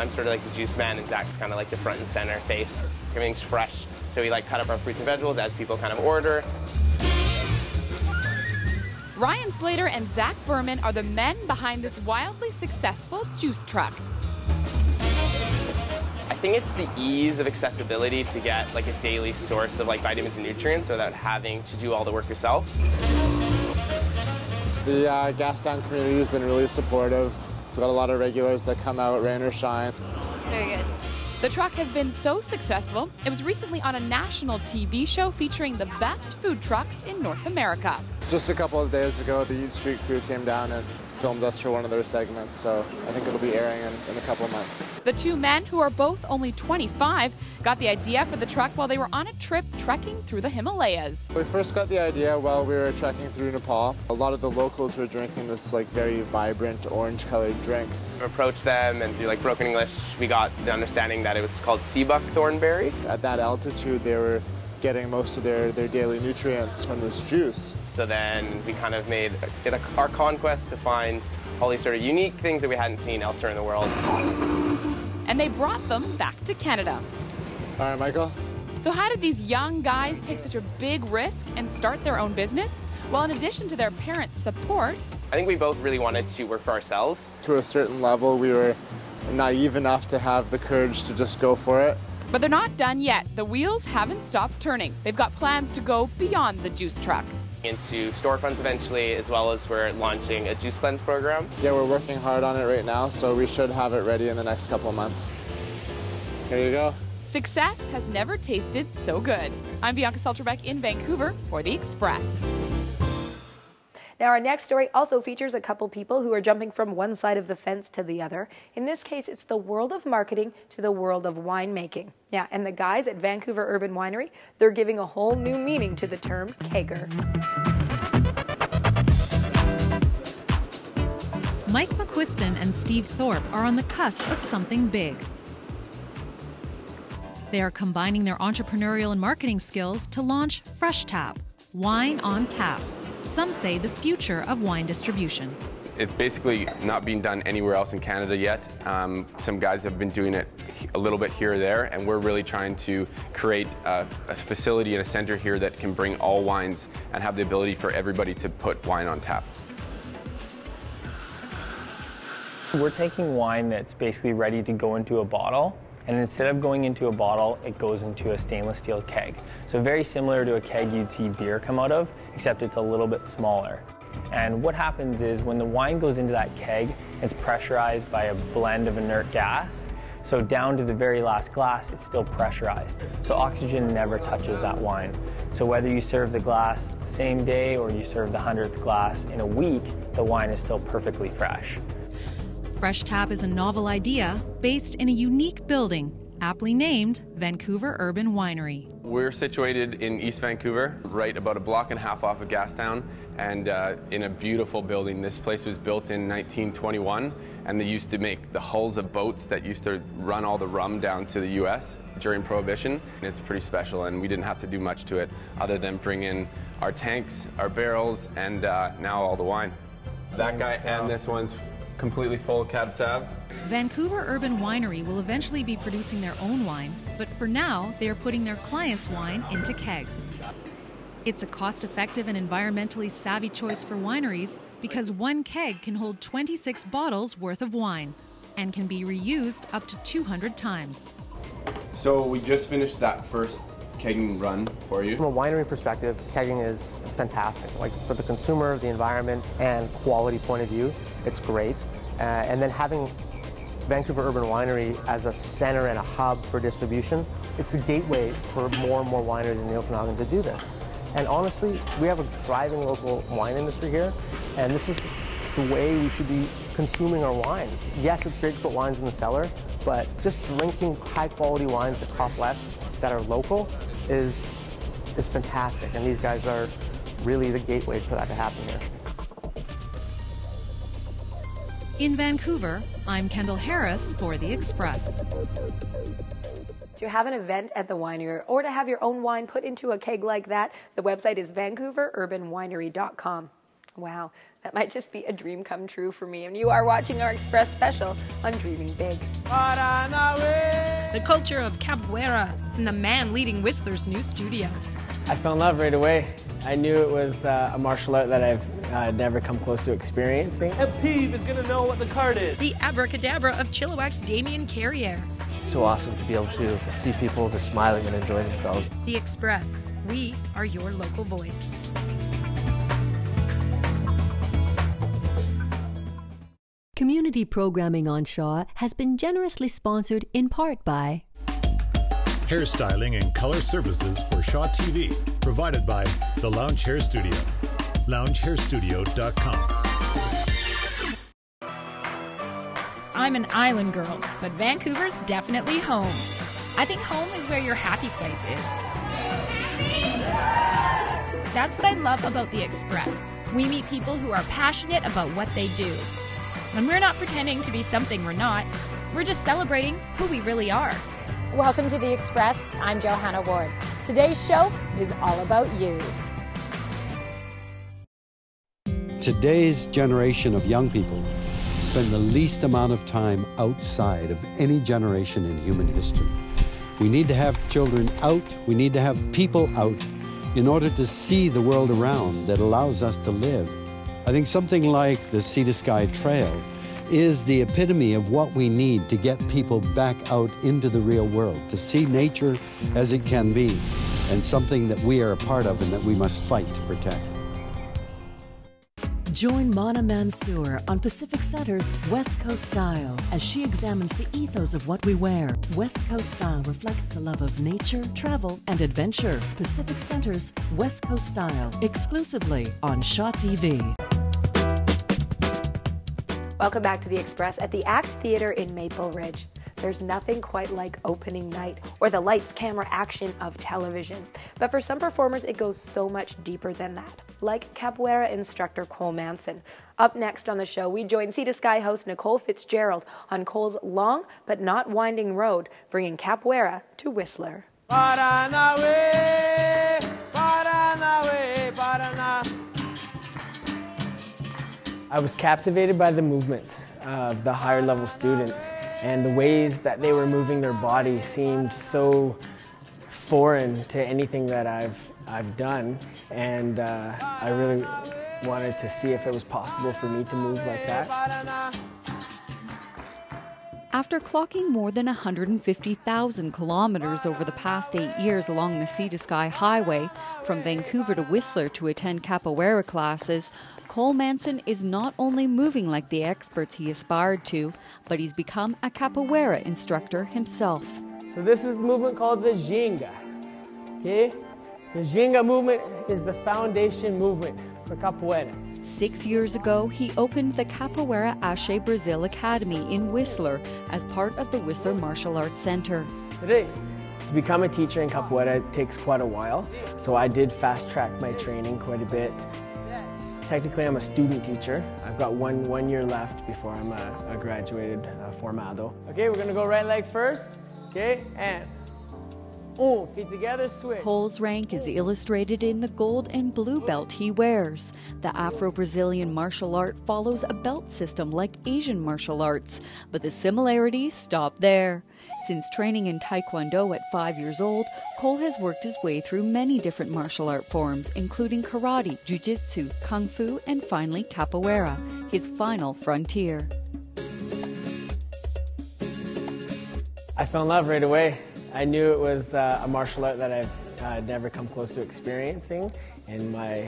I'm sort of like the juice man, and Zach's kind of like the front and center face. Everything's fresh, so we like cut up our fruits and vegetables as people kind of order. Ryan Slater and Zach Berman are the men behind this wildly successful juice truck. I think it's the ease of accessibility to get like a daily source of like vitamins and nutrients without having to do all the work yourself. The Gastown community has been really supportive. We've got a lot of regulars that come out, rain or shine. Very good. The truck has been so successful, it was recently on a national TV show featuring the best food trucks in North America. Just a couple of days ago, the Eat Street crew came down and filmed us for one of their segments, so I think it'll be airing in a couple of months. The two men, who are both only 25, got the idea for the truck while they were on a trip trekking through the Himalayas. We first got the idea while we were trekking through Nepal. A lot of the locals were drinking this like very vibrant orange-colored drink. We approached them, and through like broken English, we got the understanding that it was called sea buckthornberry. At that altitude, they were getting most of their daily nutrients from this juice. So then we kind of made it our conquest to find all these sort of unique things that we hadn't seen elsewhere in the world. And they brought them back to Canada. All right, Michael. So how did these young guys take such a big risk and start their own business? Well, in addition to their parents' support, I think we both really wanted to work for ourselves. To a certain level, we were naive enough to have the courage to just go for it. but they're not done yet. The wheels haven't stopped turning. They've got plans to go beyond the juice truck. Into storefronts eventually, as well as we're launching a juice cleanse program. Yeah, we're working hard on it right now, so we should have it ready in the next couple of months. Here you go. Success has never tasted so good. I'm Bianca Solterbeck in Vancouver for The Express. Now, our next story also features a couple people who are jumping from one side of the fence to the other. In this case, it's the world of marketing to the world of winemaking. Yeah, and the guys at Vancouver Urban Winery, they're giving a whole new meaning to the term kegger. Mike McQuiston and Steve Thorpe are on the cusp of something big. They are combining their entrepreneurial and marketing skills to launch Fresh Tap, wine on tap. Some say the future of wine distribution. It's basically not being done anywhere else in Canada yet. Some guys have been doing it a little bit here or there, and we're really trying to create a facility and a center here that can bring all wines and have the ability for everybody to put wine on tap. We're taking wine that's basically ready to go into a bottle, and instead of going into a bottle, it goes into a stainless steel keg. So very similar to a keg you'd see beer come out of, except it's a little bit smaller. And what happens is when the wine goes into that keg, it's pressurized by a blend of inert gas. So down to the very last glass, it's still pressurized. So oxygen never touches that wine. So whether you serve the glass the same day or you serve the 100th glass in a week, the wine is still perfectly fresh. Fresh Tap is a novel idea based in a unique building, aptly named Vancouver Urban Winery. We're situated in East Vancouver, right about a block and a half off of Gastown, and in a beautiful building. This place was built in 1921, and they used to make the hulls of boats that used to run all the rum down to the U.S. during Prohibition. It's pretty special, and we didn't have to do much to it other than bring in our tanks, our barrels, and now all the wine. That guy and this one's completely full of Cab Sav. Vancouver Urban Winery will eventually be producing their own wine, but for now, they are putting their clients' wine into kegs. It's a cost-effective and environmentally savvy choice for wineries because one keg can hold 26 bottles worth of wine and can be reused up to 200 times. So we just finished that first kegging run for you. From a winery perspective, kegging is fantastic. Like for the consumer, the environment, and quality point of view, it's great. And then having Vancouver Urban Winery as a center and a hub for distribution, it's a gateway for more and more wineries in the Okanagan to do this. And honestly, we have a thriving local wine industry here, and this is the way we should be consuming our wines. Yes, it's great to put wines in the cellar, but just drinking high-quality wines that cost less, that are local, is fantastic. And these guys are really the gateway for that to happen here. In Vancouver, I'm Kendall Harris for The Express. To have an event at the winery or to have your own wine put into a keg like that, the website is vancouverurbanwinery.com. Wow, that might just be a dream come true for me. And you are watching our Express special on Dreaming Big. The culture of capoeira and the man leading Whistler's new studio. I fell in love right away. I knew it was a martial art that I've never come close to experiencing. And Peeve is going to know what the card is. The abracadabra of Chilliwack's Damien Carriere. It's so awesome to be able to see people just smiling and enjoy themselves. The Express. We are your local voice. Community programming on Shaw has been generously sponsored in part by hairstyling and color services for Shaw TV, provided by The Lounge Hair Studio, loungehairstudio.com. I'm an island girl, but Vancouver's definitely home. I think home is where your happy place is. That's what I love about the Express. We meet people who are passionate about what they do. And we're not pretending to be something we're not. We're just celebrating who we really are. Welcome to The Express. I'm Johanna Ward. Today's show is all about you. Today's generation of young people spend the least amount of time outside of any generation in human history. We need to have children out. We need to have people out in order to see the world around that allows us to live. I think something like the Sea to Sky Trail is the epitome of what we need to get people back out into the real world, to see nature as it can be, and something that we are a part of and that we must fight to protect. Join Mana Mansour on Pacific Center's West Coast Style as she examines the ethos of what we wear. West Coast Style reflects a love of nature, travel, and adventure. Pacific Center's West Coast Style, exclusively on Shaw TV. Welcome back to The Express at the Act Theatre in Maple Ridge. There's nothing quite like opening night or the lights, camera, action of television. But for some performers, it goes so much deeper than that, like capoeira instructor Cole Manson. Up next on the show, we join Sea to Sky host Nicole Fitzgerald on Cole's long but not winding road, bringing capoeira to Whistler. Paranaway, Paranaway, Parana. I was captivated by the movements of the higher level students, and the ways that they were moving their body seemed so foreign to anything that I've done, and I really wanted to see if it was possible for me to move like that. After clocking more than 150,000 kilometers over the past 8 years along the Sea to Sky Highway, from Vancouver to Whistler to attend capoeira classes, Cole Manson is not only moving like the experts he aspired to, but he's become a capoeira instructor himself. So this is the movement called the Ginga. Okay? The Ginga movement is the foundation movement for capoeira. 6 years ago, he opened the Capoeira Ache Brazil Academy in Whistler as part of the Whistler Martial Arts Center. It is. To become a teacher in capoeira takes quite a while, so I did fast track my training quite a bit. Technically, I'm a student teacher. I've got one year left before I'm a graduated formado. Okay, we're gonna go right leg first. Okay, and feet together, switch. Cole's rank is illustrated in the gold and blue belt he wears. The Afro-Brazilian martial art follows a belt system like Asian martial arts, but the similarities stop there. Since training in Taekwondo at 5 years old, Cole has worked his way through many different martial art forms, including karate, jiu-jitsu, kung fu, and finally capoeira, his final frontier. I fell in love right away. I knew it was a martial art that I've never come close to experiencing in my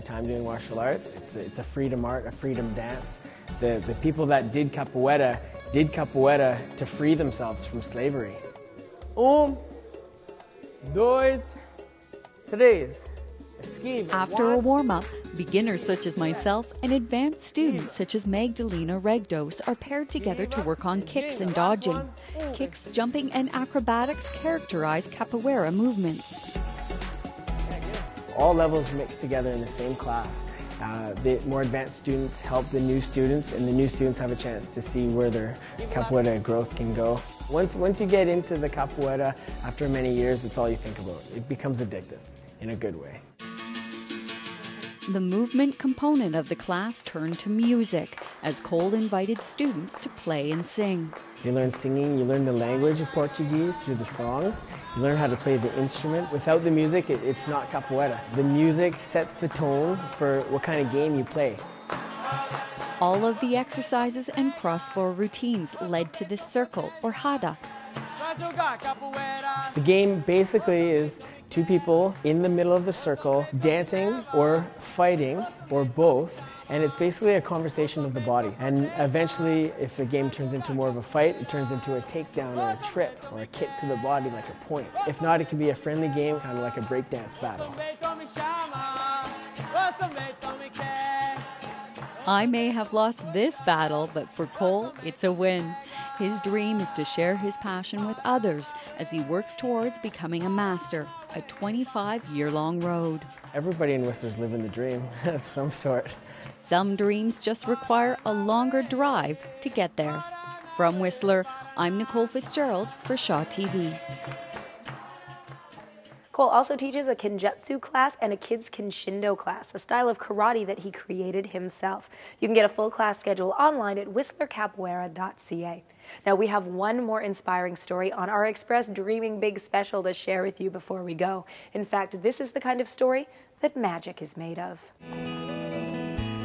time doing martial arts. It's a freedom art, a freedom dance. The people that did capoeira to free themselves from slavery. Dois, três. After a warm-up, beginners such as myself and advanced students such as Magdalena Regdos are paired together to work on kicks and dodging. Kicks, jumping, and acrobatics characterize capoeira movements. All levels mixed together in the same class. The more advanced students help the new students, and the new students have a chance to see where their capoeira growth can go. Once you get into the capoeira, after many years, that's all you think about. It becomes addictive in a good way. the movement component of the class turned to music as Cole invited students to play and sing. You learn singing, you learn the language of Portuguese through the songs, you learn how to play the instruments. Without the music, it's not capoeira. The music sets the tone for what kind of game you play. All of the exercises and cross-floor routines led to this circle, or hada. The game basically is two people in the middle of the circle dancing or fighting or both, and it's basically a conversation of the body. And eventually, if the game turns into more of a fight, it turns into a takedown or a trip or a kick to the body like a point. If not, it can be a friendly game, kind of like a breakdance battle. I may have lost this battle, but for Cole, it's a win. His dream is to share his passion with others as he works towards becoming a master, a 25-year-long road. Everybody in Whistler's living the dream of some sort. Some dreams just require a longer drive to get there. From Whistler, I'm Nicole Fitzgerald for Shaw TV. Cole also teaches a Kenjutsu class and a kids Kenshindo class, a style of karate that he created himself. You can get a full class schedule online at whistlercapoeira.ca. Now we have one more inspiring story on our Express Dreaming Big special to share with you before we go. In fact, this is the kind of story that magic is made of.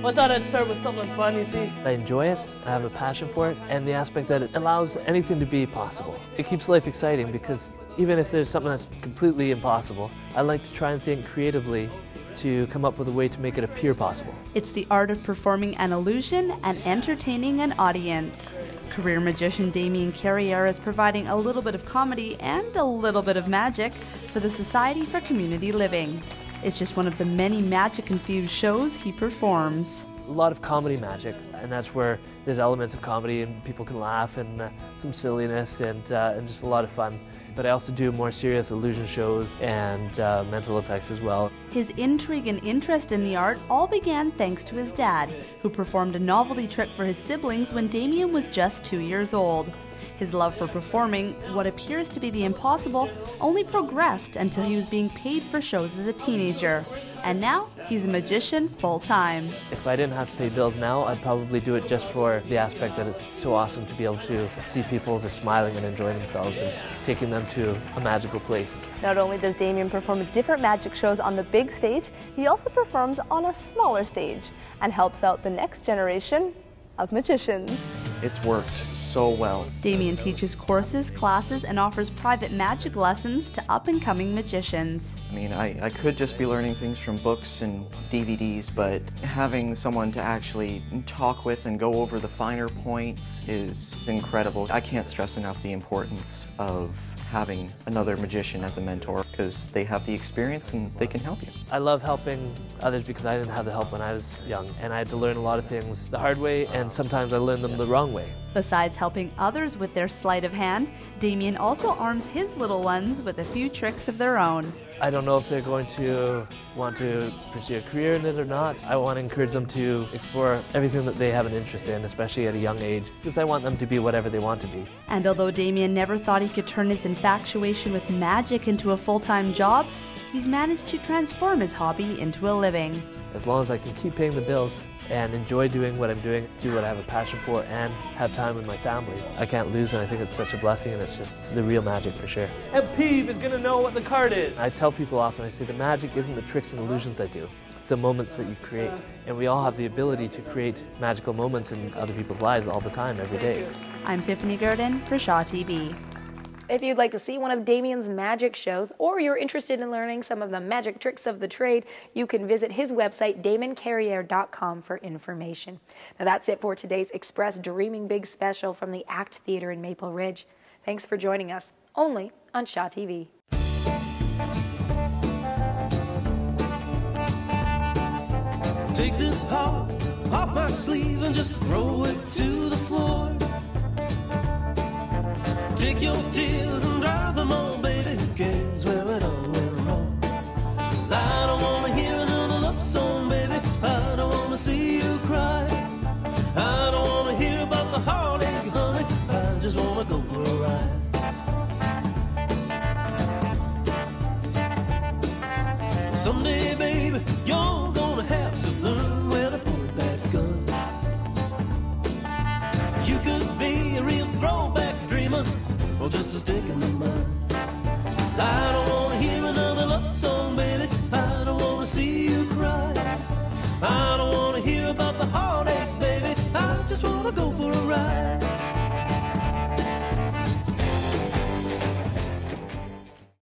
Well, I thought I'd start with something fun, you see. I enjoy it, I have a passion for it, and the aspect that it allows anything to be possible. It keeps life exciting because even if there's something that's completely impossible, I like to try and think creatively to come up with a way to make it appear possible. It's the art of performing an illusion and entertaining an audience. Career magician Damien Carriere is providing a little bit of comedy and a little bit of magic for the Society for Community Living. It's just one of the many magic-infused shows he performs. A lot of comedy magic, and that's where there's elements of comedy and people can laugh and some silliness and just a lot of fun. But I also do more serious illusion shows and mental effects as well. His intrigue and interest in the art all began thanks to his dad, who performed a novelty trick for his siblings when Damien was just 2 years old. His love for performing what appears to be the impossible only progressed until he was being paid for shows as a teenager. And now, he's a magician full-time. If I didn't have to pay bills now, I'd probably do it just for the aspect that it's so awesome to be able to see people just smiling and enjoying themselves and taking them to a magical place. Not only does Damien perform different magic shows on the big stage, he also performs on a smaller stage and helps out the next generation of magicians. It's worked so well. Damien teaches courses, classes, and offers private magic lessons to up-and-coming magicians. I mean, I could just be learning things from books and DVDs, but having someone to actually talk with and go over the finer points is incredible. I can't stress enough the importance of having another magician as a mentor because they have the experience and they can help you. I love helping others because I didn't have the help when I was young, and I had to learn a lot of things the hard way, and sometimes I learned them the wrong way. Besides helping others with their sleight of hand, Damien also arms his little ones with a few tricks of their own. I don't know if they're going to want to pursue a career in it or not. I want to encourage them to explore everything that they have an interest in, especially at a young age, because I want them to be whatever they want to be. And although Damien never thought he could turn his infatuation with magic into a full-time job, he's managed to transform his hobby into a living. As long as I can keep paying the bills and enjoy doing what I'm doing, do what I have a passion for, and have time with my family, I can't lose, and I think it's such a blessing, and it's just the real magic for sure. And Peeve is going to know what the card is. I tell people often, I say the magic isn't the tricks and illusions I do. It's the moments that you create. And we all have the ability to create magical moments in other people's lives all the time, every day. I'm Tiffany Gurdon for Shaw TV. If you'd like to see one of Damien's magic shows, or you're interested in learning some of the magic tricks of the trade, you can visit his website, DamienCarriere.com, for information. Now that's it for today's Express Dreaming Big special from the ACT Theatre in Maple Ridge. Thanks for joining us, only on Shaw TV. Take this heart off my sleeve and just throw it to the floor. Take your tears and dry them on, baby. Who cares where it all went wrong? 'Cause I don't wanna hear another love song, baby. I don't wanna see you cry. I don't wanna hear about the heartache, honey. I just wanna go for a ride. Someday, baby, you're gonna have wanna go for a ride.